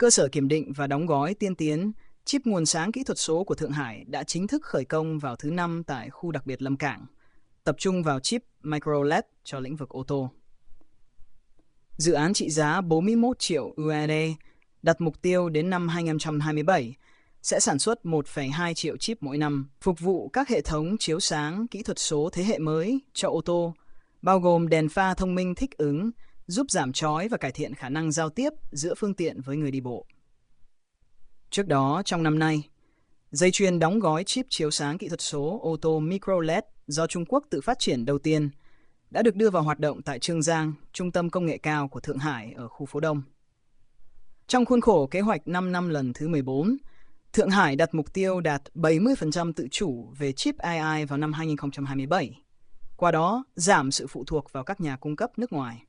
Cơ sở kiểm định và đóng gói tiên tiến, chip nguồn sáng kỹ thuật số của Thượng Hải đã chính thức khởi công vào thứ Năm tại khu đặc biệt Lâm Cảng, tập trung vào chip micro LED cho lĩnh vực ô tô. Dự án trị giá 41 triệu USD đặt mục tiêu đến năm 2027 sẽ sản xuất 1,2 triệu chip mỗi năm, phục vụ các hệ thống chiếu sáng kỹ thuật số thế hệ mới cho ô tô, bao gồm đèn pha thông minh thích ứng, giúp giảm chói và cải thiện khả năng giao tiếp giữa phương tiện với người đi bộ. Trước đó, trong năm nay, dây chuyền đóng gói chip chiếu sáng kỹ thuật số ô tô micro LED do Trung Quốc tự phát triển đầu tiên đã được đưa vào hoạt động tại Trương Giang, trung tâm công nghệ cao của Thượng Hải ở khu phố Đông. Trong khuôn khổ kế hoạch 5 năm lần thứ 14, Thượng Hải đặt mục tiêu đạt 70% tự chủ về chip AI vào năm 2027, qua đó giảm sự phụ thuộc vào các nhà cung cấp nước ngoài.